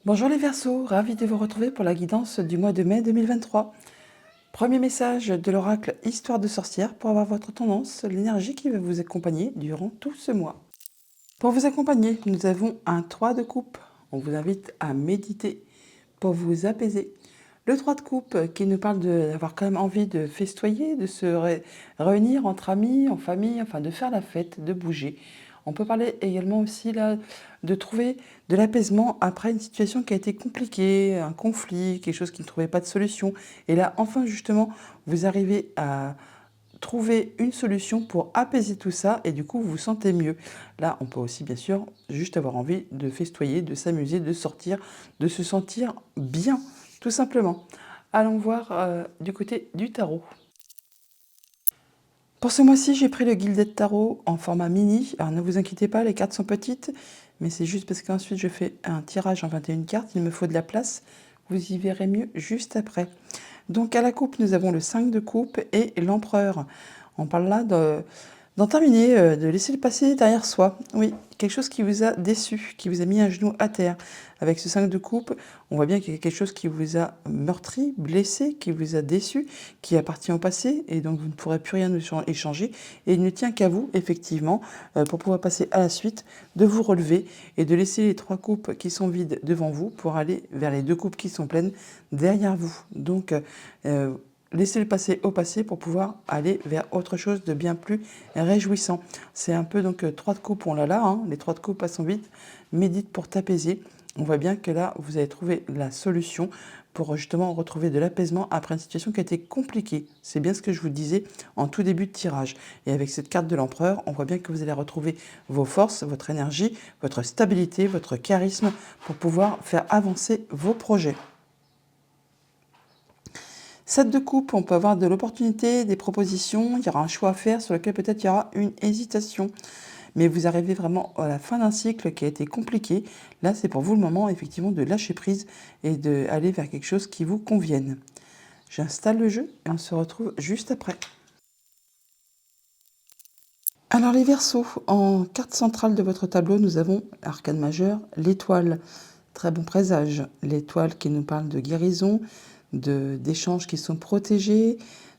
Bonjour les Verseaux, ravi de vous retrouver pour la guidance du mois de mai 2023. Premier message de l'oracle Histoire de sorcière pour avoir votre tendance, l'énergie qui va vous accompagner durant tout ce mois. Pour vous accompagner, nous avons un 3 de coupe. On vous invite à méditer pour vous apaiser. Le 3 de coupe qui nous parle d'avoir quand même envie de festoyer, de se réunir entre amis, en famille, enfin de faire la fête, de bouger. On peut parler également aussi là de trouver de l'apaisement après une situation qui a été compliquée, un conflit, quelque chose qui ne trouvait pas de solution. Et là, enfin justement, vous arrivez à trouver une solution pour apaiser tout ça et du coup vous vous sentez mieux. Là, on peut aussi bien sûr juste avoir envie de festoyer, de s'amuser, de sortir, de se sentir bien, tout simplement. Allons voir du côté du tarot. Pour ce mois-ci, j'ai pris le Gilded Tarot en format mini. Alors ne vous inquiétez pas, les cartes sont petites, mais c'est juste parce qu'ensuite je fais un tirage en 21 cartes, il me faut de la place. Vous y verrez mieux juste après. Donc à la coupe, nous avons le 5 de coupe et l'empereur. On parle là d'en terminer, de laisser le passé derrière soi. Oui, quelque chose qui vous a déçu, qui vous a mis un genou à terre. Avec ce 5 de coupe, on voit bien qu'il y a quelque chose qui vous a meurtri, blessé, qui vous a déçu, qui appartient au passé, et donc vous ne pourrez plus rien échanger. Et il ne tient qu'à vous, effectivement, pour pouvoir passer à la suite, de vous relever et de laisser les 3 coupes qui sont vides devant vous pour aller vers les 2 coupes qui sont pleines derrière vous. Donc, laissez le passé au passé pour pouvoir aller vers autre chose de bien plus réjouissant. C'est un peu donc 3 de coupe, on l'a là, hein, les 3 de coupe passent vite, médite pour t'apaiser. On voit bien que là, vous avez trouvé la solution pour justement retrouver de l'apaisement après une situation qui a été compliquée. C'est bien ce que je vous disais en tout début de tirage. Et avec cette carte de l'empereur, on voit bien que vous allez retrouver vos forces, votre énergie, votre stabilité, votre charisme pour pouvoir faire avancer vos projets. 7 de coupe, on peut avoir de l'opportunité, des propositions, il y aura un choix à faire sur lequel peut-être il y aura une hésitation. Mais vous arrivez vraiment à la fin d'un cycle qui a été compliqué. Là, c'est pour vous le moment, effectivement, de lâcher prise et d'aller vers quelque chose qui vous convienne. J'installe le jeu et on se retrouve juste après. Alors les Verseaux, en carte centrale de votre tableau, nous avons l'arcane majeur, l'étoile. Très bon présage. L'étoile qui nous parle de guérison, d'échanges qui sont protégés,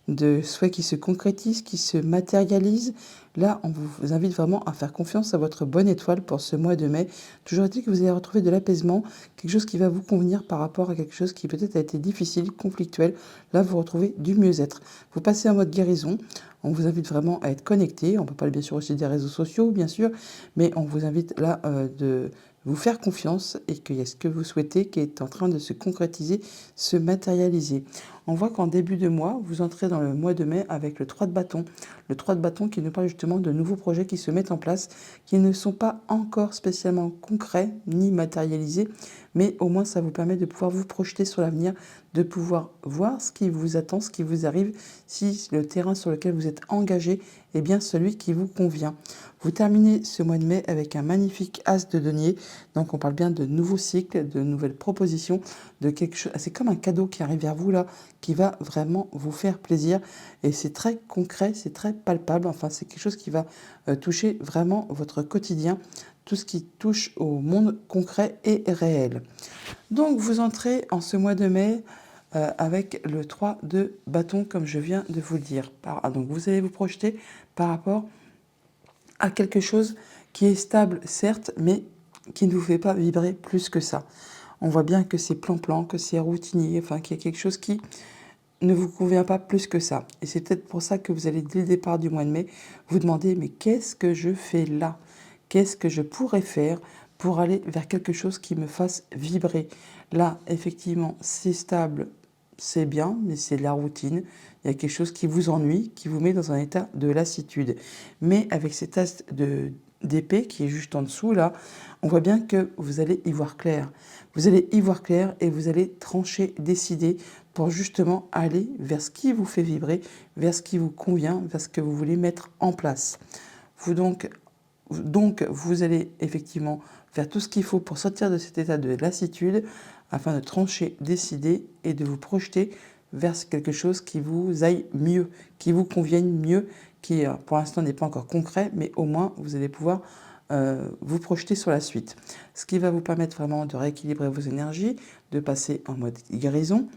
de souhaits qui se concrétisent, qui se matérialisent. Là, on vous invite vraiment à faire confiance à votre bonne étoile pour ce mois de mai. Toujours est-il que vous allez retrouver de l'apaisement, quelque chose qui va vous convenir par rapport à quelque chose qui peut-être a été difficile, conflictuel. Là, vous retrouvez du mieux-être. Vous passez en mode guérison. On vous invite vraiment à être connecté. On peut parler bien sûr aussi des réseaux sociaux, bien sûr, mais on vous invite là de vous faire confiance et qu'il y a ce que vous souhaitez qui est en train de se concrétiser, se matérialiser. On voit qu'en début de mois, vous entrez dans le mois de mai avec le 3 de bâton. Le 3 de bâton qui nous parle justement de nouveaux projets qui se mettent en place, qui ne sont pas encore spécialement concrets ni matérialisés, mais au moins ça vous permet de pouvoir vous projeter sur l'avenir, de pouvoir voir ce qui vous attend, ce qui vous arrive, si le terrain sur lequel vous êtes engagé est bien celui qui vous convient. Vous terminez ce mois de mai avec un magnifique as de denier, donc on parle bien de nouveaux cycles, de nouvelles propositions, de quelque chose. C'est comme un cadeau qui arrive vers vous là, qui va vraiment vous faire plaisir, et c'est très concret, c'est très palpable. Enfin, c'est quelque chose qui va toucher vraiment votre quotidien, tout ce qui touche au monde concret et réel. Donc vous entrez en ce mois de mai avec le 3 de bâton, comme je viens de vous le dire. Donc vous allez vous projeter par rapport à quelque chose qui est stable, certes, mais qui ne vous fait pas vibrer plus que ça. On voit bien que c'est plan-plan, que c'est routinier, enfin qu'il y a quelque chose qui ne vous convient pas plus que ça. Et c'est peut-être pour ça que vous allez, dès le départ du mois de mai, vous demander, mais qu'est-ce que je fais là? Qu'est-ce que je pourrais faire pour aller vers quelque chose qui me fasse vibrer? Là, effectivement, c'est stable, c'est bien, mais c'est de la routine. Il y a quelque chose qui vous ennuie, qui vous met dans un état de lassitude. Mais avec cet as d'épée qui est juste en dessous, là, on voit bien que vous allez y voir clair. Vous allez y voir clair et vous allez trancher, décider pour justement aller vers ce qui vous fait vibrer, vers ce qui vous convient, vers ce que vous voulez mettre en place. Donc, vous allez effectivement faire tout ce qu'il faut pour sortir de cet état de lassitude afin de trancher, décider et de vous projeter vers quelque chose qui vous aille mieux, qui vous convienne mieux, qui pour l'instant n'est pas encore concret, mais au moins vous allez pouvoir vous projeter sur la suite. Ce qui va vous permettre vraiment de rééquilibrer vos énergies, de passer en mode guérison.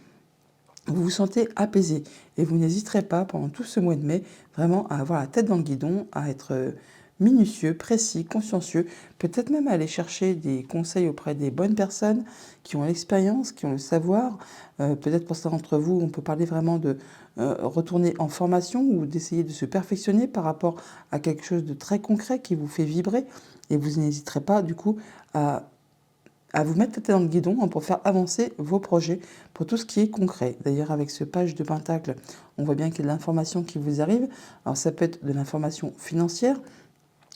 Vous vous sentez apaisé et vous n'hésiterez pas pendant tout ce mois de mai vraiment à avoir la tête dans le guidon, à être minutieux, précis, consciencieux, peut-être même à aller chercher des conseils auprès des bonnes personnes qui ont l'expérience, qui ont le savoir. Peut-être pour certains d'entre vous, on peut parler vraiment de retourner en formation ou d'essayer de se perfectionner par rapport à quelque chose de très concret qui vous fait vibrer et vous n'hésiterez pas du coup à vous mettre la tête dans le guidon pour faire avancer vos projets, pour tout ce qui est concret. D'ailleurs, avec ce page de Pentacle, on voit bien qu'il y a de l'information qui vous arrive. Alors, ça peut être de l'information financière,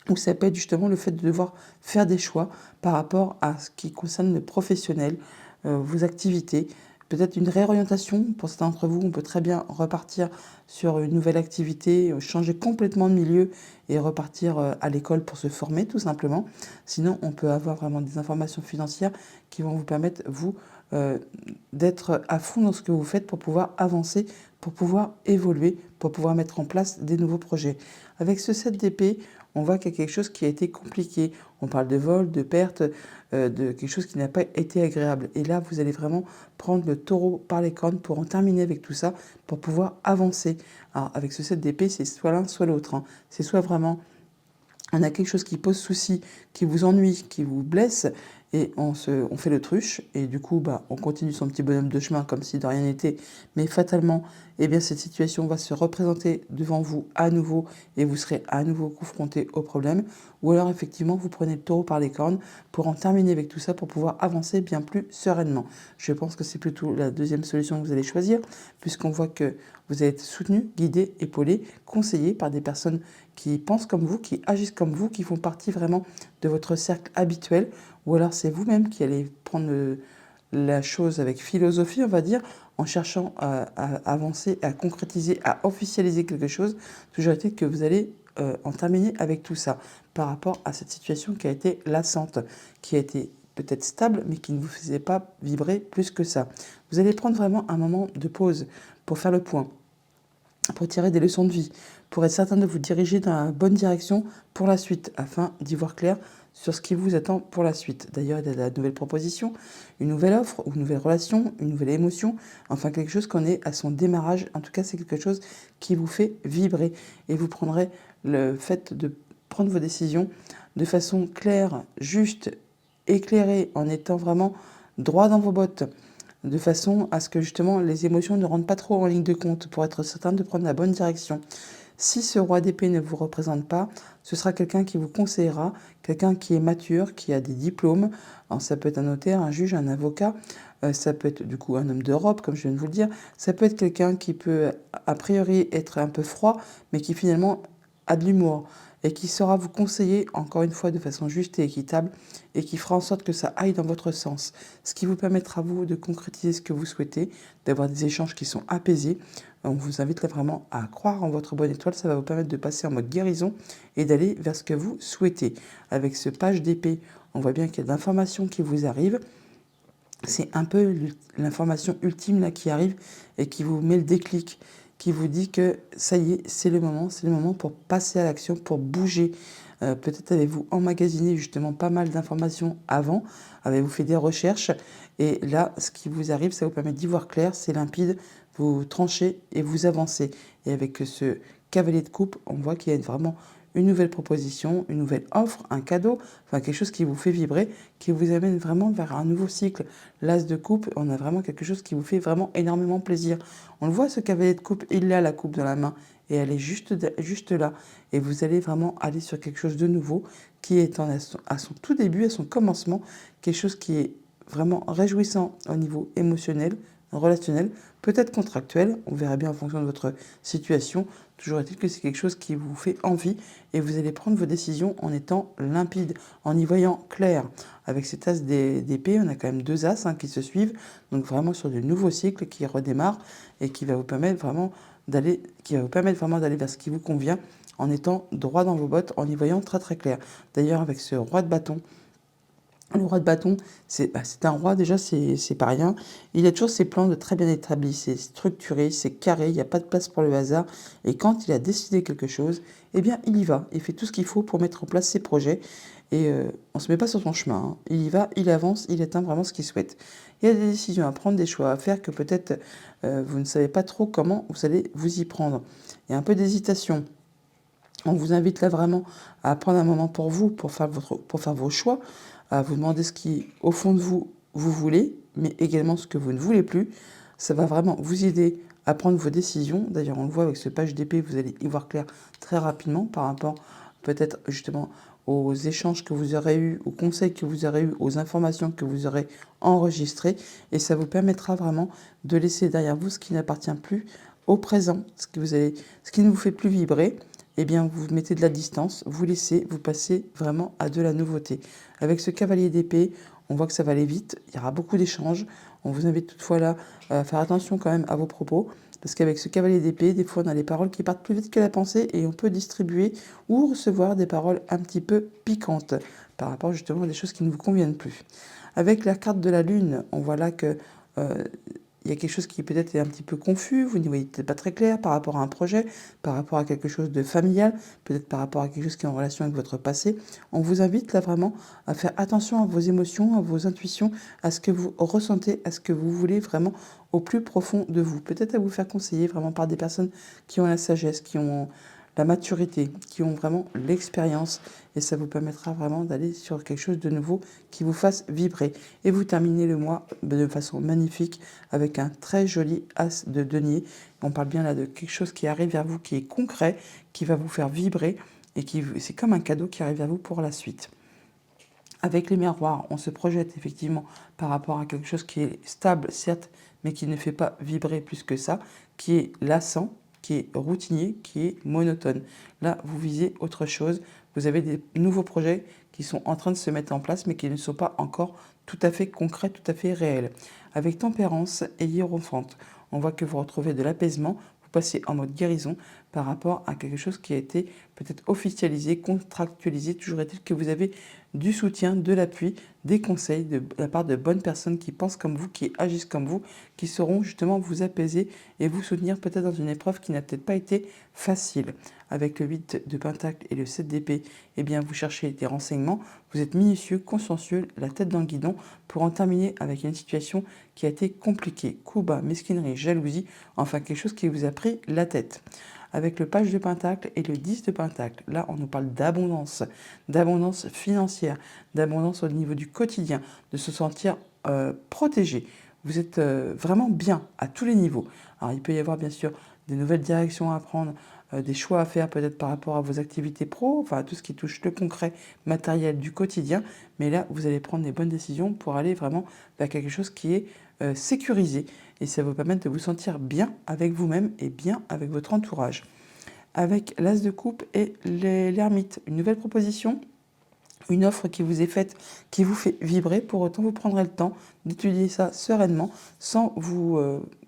ou ça peut être justement le fait de devoir faire des choix par rapport à ce qui concerne le professionnel, vos activités. Peut-être une réorientation, pour certains d'entre vous, on peut très bien repartir sur une nouvelle activité, changer complètement de milieu et repartir à l'école pour se former tout simplement. Sinon, on peut avoir vraiment des informations financières qui vont vous permettre, vous, d'être à fond dans ce que vous faites pour pouvoir avancer, pour pouvoir évoluer, pour pouvoir mettre en place des nouveaux projets. Avec ce 7 d'épée, on voit qu'il y a quelque chose qui a été compliqué. On parle de vol, de perte, de quelque chose qui n'a pas été agréable. Et là, vous allez vraiment prendre le taureau par les cornes pour en terminer avec tout ça, pour pouvoir avancer. Alors, avec ce 7 d'épée, c'est soit l'un, soit l'autre. Hein. C'est soit vraiment on a quelque chose qui pose souci, qui vous ennuie, qui vous blesse, et on fait l'autruche, et du coup, on continue son petit bonhomme de chemin comme si de rien n'était, mais fatalement, eh bien, cette situation va se représenter devant vous à nouveau, et vous serez à nouveau confronté au problème, ou alors effectivement, vous prenez le taureau par les cornes pour en terminer avec tout ça, pour pouvoir avancer bien plus sereinement. Je pense que c'est plutôt la deuxième solution que vous allez choisir, puisqu'on voit que vous allez être soutenu, guidé, épaulé, conseillé par des personnes qui pensent comme vous, qui agissent comme vous, qui font partie vraiment de votre cercle habituel, ou alors c'est vous-même qui allez prendre la chose avec philosophie, on va dire, en cherchant à avancer, à concrétiser, à officialiser quelque chose. Toujours est-il que vous allez en terminer avec tout ça, par rapport à cette situation qui a été lassante, qui a été peut-être stable, mais qui ne vous faisait pas vibrer plus que ça. Vous allez prendre vraiment un moment de pause pour faire le point, pour tirer des leçons de vie, pour être certain de vous diriger dans la bonne direction pour la suite, afin d'y voir clair sur ce qui vous attend pour la suite. D'ailleurs, il y a de la nouvelle proposition, une nouvelle offre, ou une nouvelle relation, une nouvelle émotion, enfin quelque chose qu'on est à son démarrage. En tout cas, c'est quelque chose qui vous fait vibrer, et vous prendrez le fait de prendre vos décisions de façon claire, juste, éclairée, en étant vraiment droit dans vos bottes, de façon à ce que justement les émotions ne rentrent pas trop en ligne de compte, pour être certain de prendre la bonne direction. Si ce roi d'épée ne vous représente pas, ce sera quelqu'un qui vous conseillera, quelqu'un qui est mature, qui a des diplômes. Alors ça peut être un notaire, un juge, un avocat, ça peut être du coup un homme d'Europe, comme je viens de vous le dire. Ça peut être quelqu'un qui peut a priori être un peu froid, mais qui finalement a de l'humour et qui saura vous conseiller, encore une fois, de façon juste et équitable, et qui fera en sorte que ça aille dans votre sens. Ce qui vous permettra, vous, de concrétiser ce que vous souhaitez, d'avoir des échanges qui sont apaisés. On vous invite là vraiment à croire en votre bonne étoile. Ça va vous permettre de passer en mode guérison et d'aller vers ce que vous souhaitez. Avec ce page d'épée, on voit bien qu'il y a de l'information qui vous arrive. C'est un peu l'information ultime là qui arrive et qui vous met le déclic, qui vous dit que ça y est, c'est le moment pour passer à l'action, pour bouger. Peut-être avez-vous emmagasiné justement pas mal d'informations avant, avez-vous fait des recherches, et là, ce qui vous arrive, ça vous permet d'y voir clair, c'est limpide, vous tranchez et vous avancez. Et avec ce cavalier de coupe, on voit qu'il y a vraiment une nouvelle proposition, une nouvelle offre, un cadeau, enfin quelque chose qui vous fait vibrer, qui vous amène vraiment vers un nouveau cycle. L'as de coupe, on a vraiment quelque chose qui vous fait vraiment énormément plaisir. On le voit, ce cavalier de coupe, il a la coupe dans la main et elle est juste là. Et vous allez vraiment aller sur quelque chose de nouveau qui est à son tout début, à son commencement, quelque chose qui est vraiment réjouissant au niveau émotionnel, relationnel, peut-être contractuel, on verra bien en fonction de votre situation. Toujours est-il que c'est quelque chose qui vous fait envie et vous allez prendre vos décisions en étant limpide, en y voyant clair. Avec cet as d'épée, on a quand même deux as qui se suivent, donc vraiment sur de nouveaux cycles qui redémarrent et qui va vous permettre vraiment d'aller vers ce qui vous convient, en étant droit dans vos bottes, en y voyant très très clair. D'ailleurs, avec ce roi de bâton, Le roi de bâton, c'est un roi, déjà, c'est pas rien. Il a toujours ses plans de très bien établis, c'est structuré, c'est carré, il n'y a pas de place pour le hasard. Et quand il a décidé quelque chose, eh bien, il y va. Il fait tout ce qu'il faut pour mettre en place ses projets. Et on ne se met pas sur son chemin, hein. Il y va, il avance, il atteint vraiment ce qu'il souhaite. Il y a des décisions à prendre, des choix à faire que peut-être vous ne savez pas trop comment vous allez vous y prendre. Il y a un peu d'hésitation. On vous invite là vraiment à prendre un moment pour vous, pour faire vos choix, à vous demander ce qui, au fond de vous, vous voulez, mais également ce que vous ne voulez plus. Ça va vraiment vous aider à prendre vos décisions. D'ailleurs, on le voit avec ce page d'épée, vous allez y voir clair très rapidement par rapport peut-être justement aux échanges que vous aurez eus, aux conseils que vous aurez eus, aux informations que vous aurez enregistrées. Et ça vous permettra vraiment de laisser derrière vous ce qui n'appartient plus au présent, ce qui ne vous fait plus vibrer. Eh bien, vous mettez de la distance, vous laissez, vous passez vraiment à de la nouveauté. Avec ce cavalier d'épée, on voit que ça va aller vite, il y aura beaucoup d'échanges. On vous invite toutefois là à faire attention quand même à vos propos, parce qu'avec ce cavalier d'épée, des fois on a les paroles qui partent plus vite que la pensée et on peut distribuer ou recevoir des paroles un petit peu piquantes par rapport justement à des choses qui ne vous conviennent plus. Avec la carte de la lune, on voit là que il y a quelque chose qui peut-être est un petit peu confus, vous n'y voyez peut-être pas très clair par rapport à un projet, par rapport à quelque chose de familial, peut-être par rapport à quelque chose qui est en relation avec votre passé. On vous invite là vraiment à faire attention à vos émotions, à vos intuitions, à ce que vous ressentez, à ce que vous voulez vraiment au plus profond de vous. Peut-être à vous faire conseiller vraiment par des personnes qui ont la sagesse, qui ont la maturité, qui ont vraiment l'expérience, et ça vous permettra vraiment d'aller sur quelque chose de nouveau qui vous fasse vibrer. Et vous terminez le mois de façon magnifique avec un très joli as de denier. On parle bien là de quelque chose qui arrive vers vous, qui est concret, qui va vous faire vibrer, et c'est comme un cadeau qui arrive vers vous pour la suite. Avec les miroirs, on se projette effectivement par rapport à quelque chose qui est stable, certes, mais qui ne fait pas vibrer plus que ça, qui est lassant, qui est routinier, qui est monotone. Là, vous visez autre chose. Vous avez des nouveaux projets qui sont en train de se mettre en place, mais qui ne sont pas encore tout à fait concrets, tout à fait réels. Avec tempérance et hiérophante, on voit que vous retrouvez de l'apaisement, vous passez en mode guérison par rapport à quelque chose qui a été peut-être officialisé, contractualisé. Toujours est-il que vous avez du soutien, de l'appui, des conseils de la part de bonnes personnes qui pensent comme vous, qui agissent comme vous, qui sauront justement vous apaiser et vous soutenir peut-être dans une épreuve qui n'a peut-être pas été facile. Avec le 8 de Pentacle et le 7 d'épée, eh bien vous cherchez des renseignements, vous êtes minutieux, consciencieux, la tête dans le guidon pour en terminer avec une situation qui a été compliquée. Coup bas, mesquinerie, jalousie, enfin quelque chose qui vous a pris la tête. Avec le page de Pentacle et le 10 de Pentacle, là on nous parle d'abondance financière, d'abondance au niveau du quotidien, de se sentir protégé. Vous êtes vraiment bien à tous les niveaux. Alors il peut y avoir bien sûr des nouvelles directions à prendre, des choix à faire peut-être par rapport à vos activités pro, enfin à tout ce qui touche le concret, matériel du quotidien. Mais là, vous allez prendre les bonnes décisions pour aller vraiment vers quelque chose qui est sécurisé. Et ça va vous permettre de vous sentir bien avec vous-même et bien avec votre entourage. Avec l'As de coupe et l'ermite, une nouvelle proposition, une offre qui vous est faite, qui vous fait vibrer. Pour autant, vous prendrez le temps d'étudier ça sereinement, sans vous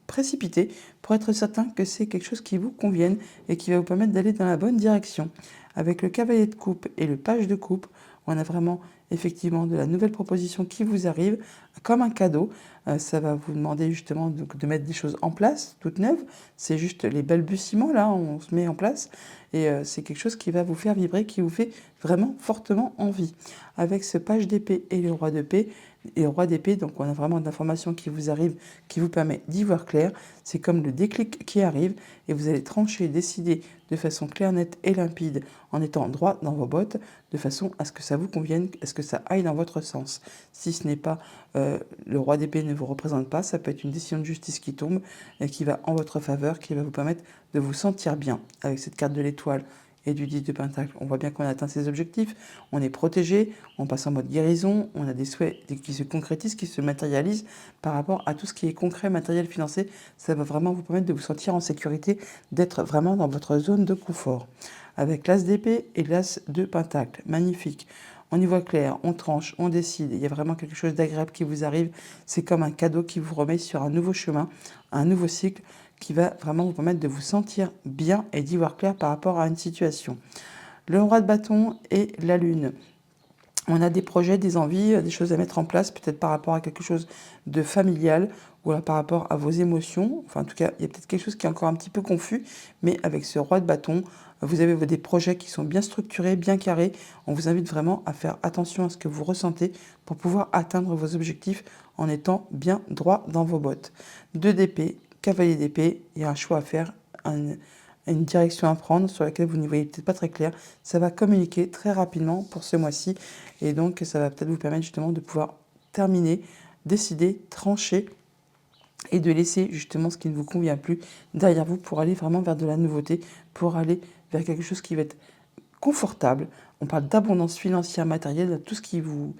précipiter, pour être certain que c'est quelque chose qui vous convienne et qui va vous permettre d'aller dans la bonne direction. Avec le cavalier de coupe et le page de coupe, on a vraiment effectivement de la nouvelle proposition qui vous arrive comme un cadeau. Ça va vous demander justement de mettre des choses en place, toutes neuves. C'est juste les balbutiements, là, on se met en place. Et c'est quelque chose qui va vous faire vibrer, qui vous fait vraiment fortement envie. Avec ce page d'épée et le roi d'épée, donc on a vraiment de l'information qui vous arrive, qui vous permet d'y voir clair. C'est comme le déclic qui arrive et vous allez trancher, décider de façon claire, nette et limpide en étant droit dans vos bottes, de façon à ce que ça vous convienne, à ce que ça aille dans votre sens. Si ce n'est pas le roi d'épée ne vous représente pas, ça peut être une décision de justice qui tombe et qui va en votre faveur, qui va vous permettre de vous sentir bien. Avec cette carte de l'étoile et du 10 de Pentacle, on voit bien qu'on a atteint ses objectifs, on est protégé, on passe en mode guérison, on a des souhaits qui se concrétisent, qui se matérialisent par rapport à tout ce qui est concret, matériel, financier. Ça va vraiment vous permettre de vous sentir en sécurité, d'être vraiment dans votre zone de confort. Avec l'As d'épée et l'As de Pentacle, magnifique. On y voit clair, on tranche, on décide, il y a vraiment quelque chose d'agréable qui vous arrive. C'est comme un cadeau qui vous remet sur un nouveau chemin, un nouveau cycle qui va vraiment vous permettre de vous sentir bien et d'y voir clair par rapport à une situation. Le roi de bâton et la lune. On a des projets, des envies, des choses à mettre en place, peut-être par rapport à quelque chose de familial ou alors par rapport à vos émotions. Enfin, en tout cas, il y a peut-être quelque chose qui est encore un petit peu confus, mais avec ce roi de bâton, vous avez des projets qui sont bien structurés, bien carrés. On vous invite vraiment à faire attention à ce que vous ressentez pour pouvoir atteindre vos objectifs en étant bien droit dans vos bottes. 2 d'épée, cavalier d'épée, il y a un choix à faire, une direction à prendre sur laquelle vous n'y voyez peut-être pas très clair. Ça va communiquer très rapidement pour ce mois-ci et donc ça va peut-être vous permettre justement de pouvoir terminer, décider, trancher et de laisser justement ce qui ne vous convient plus derrière vous pour aller vraiment vers de la nouveauté, pour aller vers quelque chose qui va être confortable. On parle d'abondance financière, matérielle, tout ce qui vous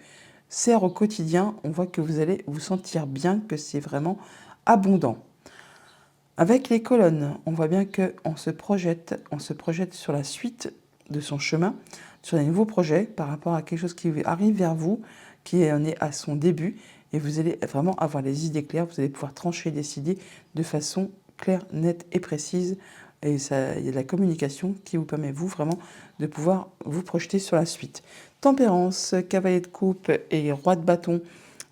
sert au quotidien. On voit que vous allez vous sentir bien, que c'est vraiment abondant. Avec les colonnes, on voit bien qu'on se projette sur la suite de son chemin, sur des nouveaux projets par rapport à quelque chose qui arrive vers vous, qui en est à son début, et vous allez vraiment avoir les idées claires, vous allez pouvoir trancher, décider de façon claire, nette et précise, et ça, il y a de la communication qui vous permet, vous, vraiment, de pouvoir vous projeter sur la suite. Tempérance, cavalier de coupe et roi de bâton.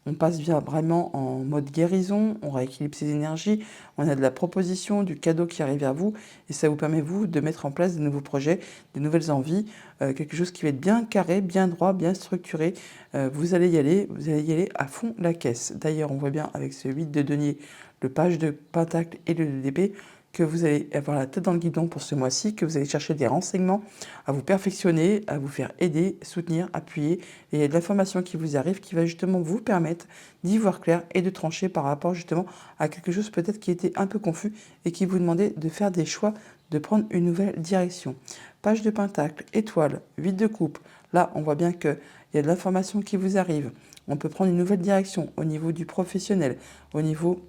On passe bien vraiment en mode guérison, on rééquilibre ses énergies, on a de la proposition, du cadeau qui arrive vers vous, et ça vous permet, vous, de mettre en place de nouveaux projets, de nouvelles envies, quelque chose qui va être bien carré, bien droit, bien structuré. Vous allez y aller à fond la caisse. D'ailleurs, on voit bien avec ce 8 de denier, le page de pentacle et le 2 d'épée, que vous allez avoir la tête dans le guidon pour ce mois-ci, que vous allez chercher des renseignements, à vous perfectionner, à vous faire aider, soutenir, appuyer. Et il y a de l'information qui vous arrive qui va justement vous permettre d'y voir clair et de trancher par rapport justement à quelque chose peut-être qui était un peu confus et qui vous demandait de faire des choix, de prendre une nouvelle direction. Page de pentacle, étoile, 8 de coupe. Là, on voit bien qu'il y a de l'information qui vous arrive. On peut prendre une nouvelle direction au niveau du professionnel, au niveau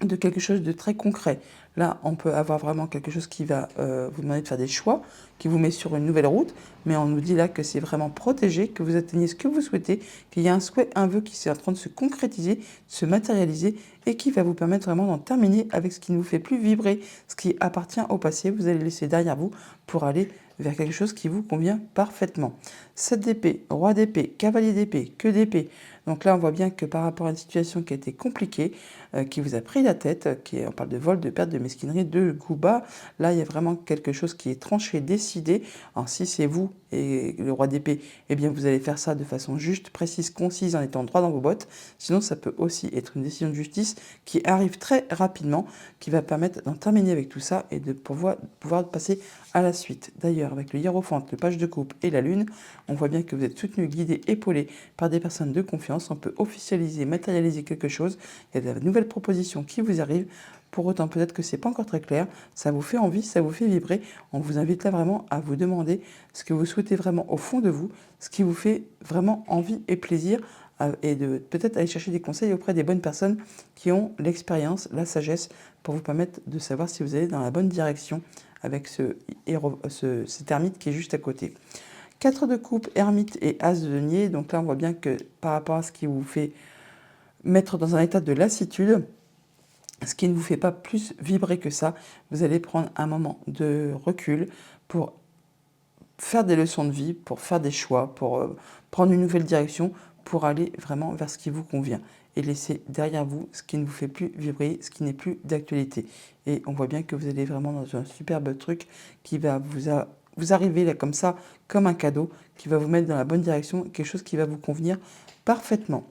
de quelque chose de très concret. Là, on peut avoir vraiment quelque chose qui va vous demander de faire des choix, qui vous met sur une nouvelle route, mais on nous dit là que c'est vraiment protégé, que vous atteignez ce que vous souhaitez, qu'il y a un souhait, un vœu qui est en train de se concrétiser, de se matérialiser, et qui va vous permettre vraiment d'en terminer avec ce qui ne vous fait plus vibrer, ce qui appartient au passé. Vous allez laisser derrière vous pour aller vers quelque chose qui vous convient parfaitement. 7 d'épée, roi d'épée, cavalier d'épée, que d'épée. Donc là, on voit bien que par rapport à une situation qui a été compliquée, qui vous a pris la tête, on parle de vol, de perte, de mesquinerie, de coup bas, là, il y a vraiment quelque chose qui est tranché, décidé. Alors si c'est vous et le roi d'épée, eh bien vous allez faire ça de façon juste, précise, concise, en étant droit dans vos bottes. Sinon, ça peut aussi être une décision de justice qui arrive très rapidement, qui va permettre d'en terminer avec tout ça et de pouvoir passer à la suite. D'ailleurs, avec le hiérophante, le page de coupe et la lune, on voit bien que vous êtes soutenu, guidé, épaulé par des personnes de confiance. On peut officialiser, matérialiser quelque chose. Il y a de nouvelles propositions qui vous arrivent. Pour autant, peut-être que c'est pas encore très clair. Ça vous fait envie, ça vous fait vibrer. On vous invite là vraiment à vous demander ce que vous souhaitez vraiment au fond de vous, ce qui vous fait vraiment envie et plaisir, et de peut-être aller chercher des conseils auprès des bonnes personnes qui ont l'expérience, la sagesse pour vous permettre de savoir si vous allez dans la bonne direction avec cet ermite qui est juste à côté. 4 de coupe, ermite et as de denier. Donc là, on voit bien que par rapport à ce qui vous fait mettre dans un état de lassitude, ce qui ne vous fait pas plus vibrer que ça, vous allez prendre un moment de recul pour faire des leçons de vie, pour faire des choix, pour prendre une nouvelle direction, pour aller vraiment vers ce qui vous convient et laisser derrière vous ce qui ne vous fait plus vibrer, ce qui n'est plus d'actualité. Et on voit bien que vous allez vraiment dans un superbe truc qui va vous arriver là comme ça, comme un cadeau, qui va vous mettre dans la bonne direction, quelque chose qui va vous convenir parfaitement.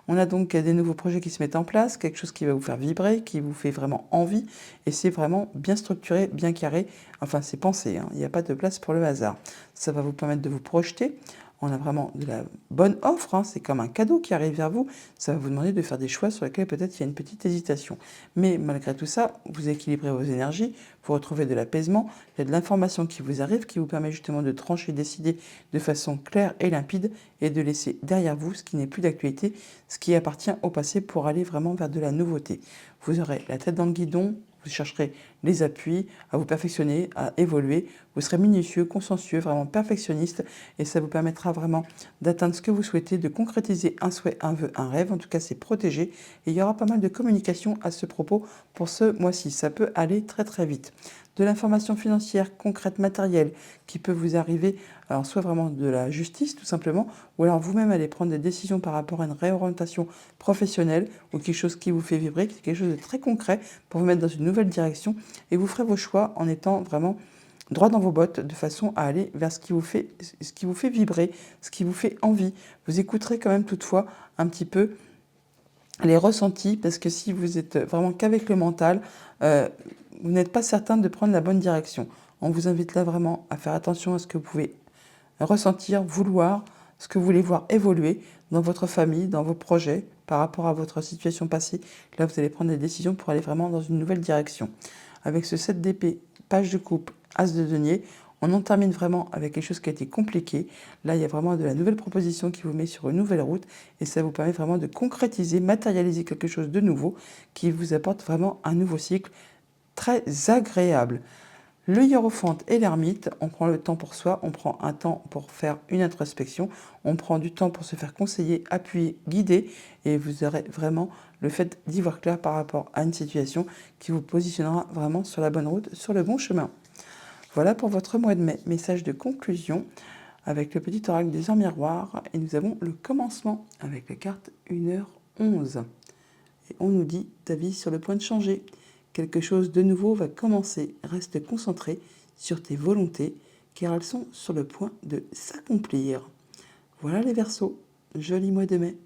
On a donc des nouveaux projets qui se mettent en place, quelque chose qui va vous faire vibrer, qui vous fait vraiment envie, et c'est vraiment bien structuré, bien carré, enfin c'est pensé, hein. Il n'y a pas de place pour le hasard. Ça va vous permettre de vous projeter. On a vraiment de la bonne offre, hein. C'est comme un cadeau qui arrive vers vous. Ça va vous demander de faire des choix sur lesquels peut-être il y a une petite hésitation. Mais malgré tout ça, vous équilibrez vos énergies, vous retrouvez de l'apaisement, il y a de l'information qui vous arrive, qui vous permet justement de trancher, décider de façon claire et limpide, et de laisser derrière vous ce qui n'est plus d'actualité, ce qui appartient au passé pour aller vraiment vers de la nouveauté. Vous aurez la tête dans le guidon, vous chercherez les appuis, à vous perfectionner, à évoluer. Vous serez minutieux, consciencieux, vraiment perfectionniste, et ça vous permettra vraiment d'atteindre ce que vous souhaitez, de concrétiser un souhait, un vœu, un rêve. En tout cas, c'est protégé, et il y aura pas mal de communication à ce propos pour ce mois-ci. Ça peut aller très très vite. de l'information financière concrète, matérielle, qui peut vous arriver, alors soit vraiment de la justice tout simplement, ou alors vous-même allez prendre des décisions par rapport à une réorientation professionnelle ou quelque chose qui vous fait vibrer, quelque chose de très concret pour vous mettre dans une nouvelle direction, et vous ferez vos choix en étant vraiment droit dans vos bottes, de façon à aller vers ce qui vous fait vibrer, ce qui vous fait envie. Vous écouterez quand même toutefois un petit peu les ressentis, parce que si vous êtes vraiment qu'avec le mental, vous n'êtes pas certain de prendre la bonne direction. On vous invite là vraiment à faire attention à ce que vous pouvez ressentir, vouloir, ce que vous voulez voir évoluer dans votre famille, dans vos projets, par rapport à votre situation passée. Là, vous allez prendre des décisions pour aller vraiment dans une nouvelle direction. Avec ce 7 d'épée, page de coupe, as de denier, on en termine vraiment avec quelque chose qui a été compliqué. Là, il y a vraiment de la nouvelle proposition qui vous met sur une nouvelle route et ça vous permet vraiment de concrétiser, matérialiser quelque chose de nouveau qui vous apporte vraiment un nouveau cycle très agréable. Le hiérophante et l'ermite, on prend le temps pour soi, on prend un temps pour faire une introspection, on prend du temps pour se faire conseiller, appuyer, guider, et vous aurez vraiment le fait d'y voir clair par rapport à une situation qui vous positionnera vraiment sur la bonne route, sur le bon chemin. Voilà pour votre mois de mai. Message de conclusion avec le petit oracle des heures miroirs, et nous avons le commencement avec la carte 1h11. Et on nous dit, ta vie sur le point de changer. Quelque chose de nouveau va commencer. Reste concentré sur tes volontés, car elles sont sur le point de s'accomplir. Voilà les Verseaux. Joli mois de mai.